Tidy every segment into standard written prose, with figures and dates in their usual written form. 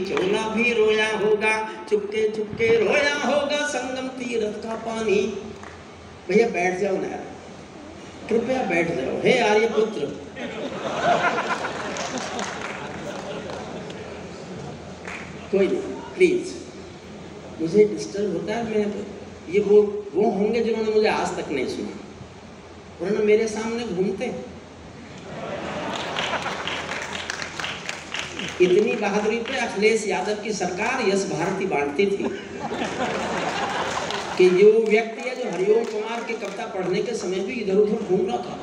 चोला भी रोया होगा, चुपके चुपके रोया होगा संगम तीरथ का पानी। भैया बैठ जाओ ना यार, कृपया बैठ जाओ। हे आर्यपुत्र, कोई नहीं, प्लीज। मुझे डिस्टर्ब होता है, मैं ये वो होंगे जिन्होंने मुझे आज तक नहीं सुना, उन्होंने मेरे सामने घूमते। इतनी बहादुरी पे अखिलेश यादव की सरकार यश भारती बांटती थी कि ये वो व्यक्ति है जो हरिओम कुमार की कविता पढ़ने के समय भी इधर उधर घूम रहा था।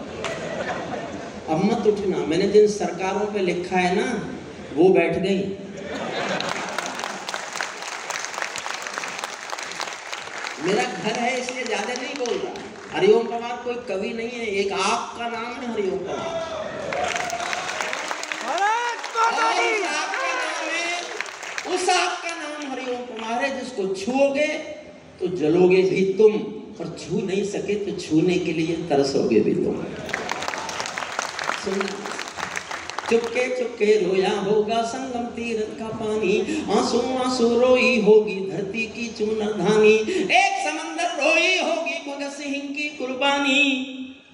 अब मत उठना, मैंने जिन सरकारों पे लिखा है ना वो बैठ गई। मेरा घर है इसलिए ज्यादा नहीं बोल रहा। हरिओम कुमार कोई कवि नहीं है, एक आपका नाम है हरिओम कुमार। उस आपका नाम हरिओम कुमार है जिसको छुओगे तो जलोगे भी तुम, और छू नहीं सके तो छूने के लिए तरसोगे भी तुम। सुनना, चुपके चुपके रोया होगा संगम तीरथ का पानी, आंसू आंसू रोई होगी धरती की चूनर धानी, एक समंदर रोई होगी भगत सिंह की कुर्बानी।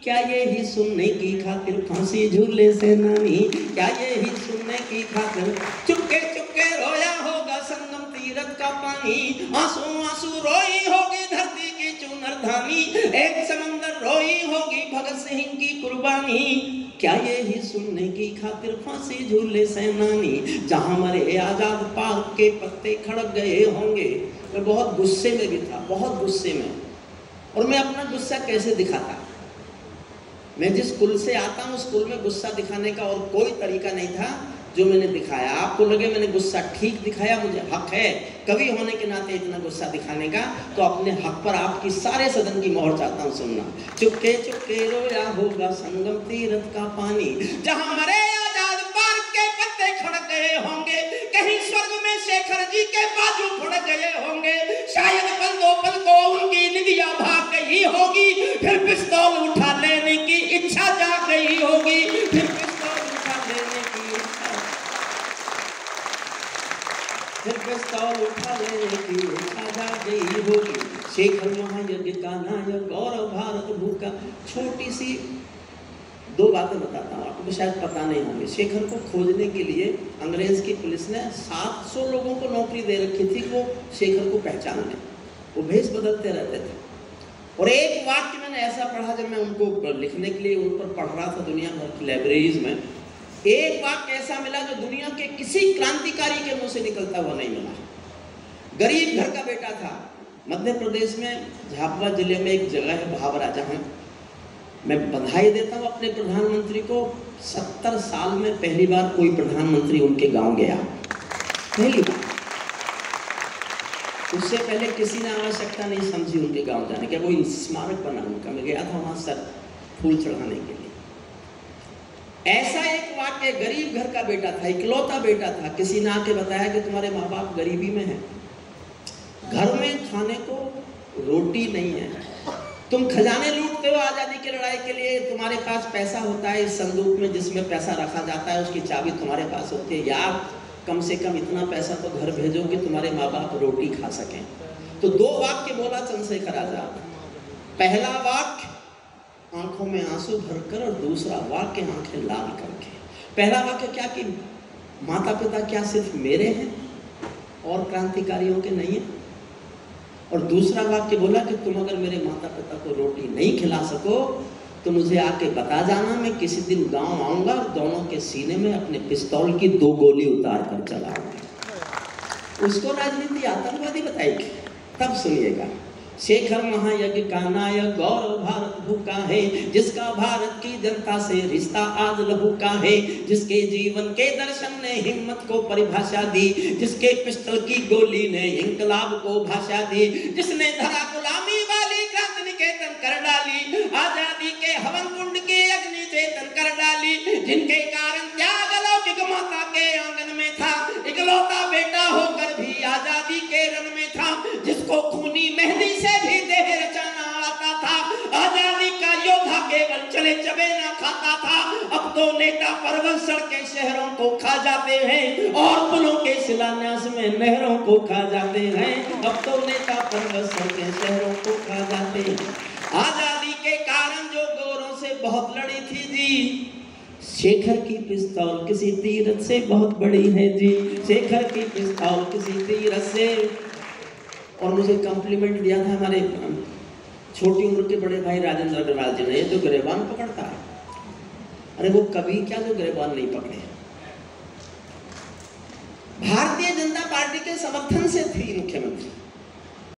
क्या ये ही सुनने की खातिर फांसी झूले से नानी, क्या ये ही सुनने की खातिर चुपके चुपके रोया होगा संगम तीरथ का पानी, आंसू आंसू रोई होगी धरती की चूनर धानी, एक समंदर रोई होगी भगत सिंह की कुर्बानी। क्या ये ही सुनने की खातिर फांसी झूले से नानी, जहां मरे आजाद पार्क के पत्ते खड़क गए होंगे। मैं बहुत गुस्से में भी था, बहुत गुस्से में, और मैं अपना गुस्सा कैसे दिखाता। मैं जिस कुल से आता हूँ उस कुल में गुस्सा दिखाने का और कोई तरीका नहीं था जो मैंने दिखाया। आपको लगे मैंने गुस्सा ठीक दिखाया, मुझे हक है कवि होने के नाते इतना गुस्सा दिखाने का, तो अपने हक पर आपकी सारे सदन की मोहर चाहता हूँ सुनना। चुपके चुपके रोया होगा संगम तीरथ का पानी, जहाँ मरे आजाद पार्क के पत्ते खड़क गए होंगे, कहीं स्वर्ग में शेखर जी के बाजू फड़क गए होंगे, शायद पल दो पल को उनकी निदिया भाग गई होगी, फिर पिस्तौल उठा लेने की इच्छा जाग गई होगी, फिर पिस्तौल उठा लेने की इच्छा, फिर पिस्तौल उठा लेने की इच्छा जाग गई होगी। शेखर महायज्ञ का नायक गौरव भारत भूखा। छोटी सी दो बातें बताता हूँ आपको, शायद पता नहीं होंगे। शेखर को खोजने के लिए अंग्रेज की पुलिस ने 700 लोगों को नौकरी दे रखी थी, वो शेखर को पहचान लें। वो भेष बदलते रहते थे। और एक वाक्य मैंने ऐसा पढ़ा जब मैं उनको लिखने के लिए उन पर पढ़ रहा था दुनिया भर की लाइब्रेरीज में, एक वाक्य ऐसा मिला जो दुनिया के किसी क्रांतिकारी के मुंह से निकलता हुआ नहीं मिला। गरीब घर का बेटा था, मध्य प्रदेश में झाबुआ जिले में एक जगह है भावरा, जहाँ मैं बधाई देता हूँ अपने प्रधानमंत्री को। 70 साल में पहली बार कोई प्रधानमंत्री उनके गांव गया, पहली बार। उससे पहले किसी ने आवश्यकता नहीं समझी उनके गांव जाने के, वो स्मारक बना उनका। मैं गया था वहां सर फूल चढ़ाने के लिए। ऐसा एक वाक्य, गरीब घर का बेटा था, इकलौता बेटा था, किसी ने आके बताया कि तुम्हारे माँ बाप गरीबी में हैं, घर में खाने को रोटी नहीं है, तुम खजाने लूटते हो आजादी की लड़ाई के लिए, तुम्हारे पास पैसा होता है इस संदूक में जिसमें पैसा रखा जाता है, उसकी चाबी तुम्हारे पास होती है, यार कम से कम इतना पैसा तो घर भेजो कि तुम्हारे माँ बाप रोटी खा सकें। तो दो वाक्य बोला चंद्रशेखर आजाद। पहला वाक्य आंखों में आंसू भरकर, और दूसरा वाक्य आंखें लाल करके। पहला वाक्य क्या कि माता पिता क्या सिर्फ मेरे हैं और क्रांतिकारियों के नहीं है, और दूसरा वाक्य बोला कि तुम अगर मेरे माता पिता को रोटी नहीं खिला सको तो मुझे आके बता जाना, मैं किसी दिन गांव आऊंगा और दोनों के सीने में अपने पिस्तौल की 2 गोली उतार कर चलाऊंगा। उसको राजनीति आतंकवादी बताएगी, तब सुनिएगा। शेखर महायज्ञ का नायक गौरव भारत भूखा है, जिसका भारत की जनता से रिश्ता आज लहू का है, जिसके जीवन के दर्शन ने हिम्मत को परिभाषा दी, जिसके पिस्टल की गोली ने इंकलाब को भाषा दी, जिसने धरा गुलामी वाली क्रांति निकेतन कर डाली, आजादी के हवन कुंड की अग्नि चेतन कर डाली, जिनके कारण त्याग अलौकिक माता के आंगन में था, इकलौता बेटा होकर भी आजादी के रण में था, जिसको खूनी मेहंदी से भी देह रचाना आता था, आजादी का योद्धा केवल चले चबे ना खाता था। अब तो नेता परवल सड़के शहरों को खा जाते हैं और पुलों के शिलान्यास में नहरों को खा जाते हैं, अब तो नेता परवसों के शहरों को खा जाते हैं। आजादी के कारण जो गोरों से बहुत लड़ी थी जी, शेखर की पिस्तौल किसी तीरथ से बहुत बड़ी है जी, शेखर की पिस्तौल किसी तीरथ से। और मुझे कॉम्प्लीमेंट दिया था हमारे छोटी उम्र के बड़े भाई राजेंद्र अग्रवाल जी ने, ये तो गिरेबान पकड़ता है। अरे वो कभी क्या जो गिरेबान नहीं पकड़े, भारतीय जनता पार्टी के समर्थन से थी मुख्यमंत्री।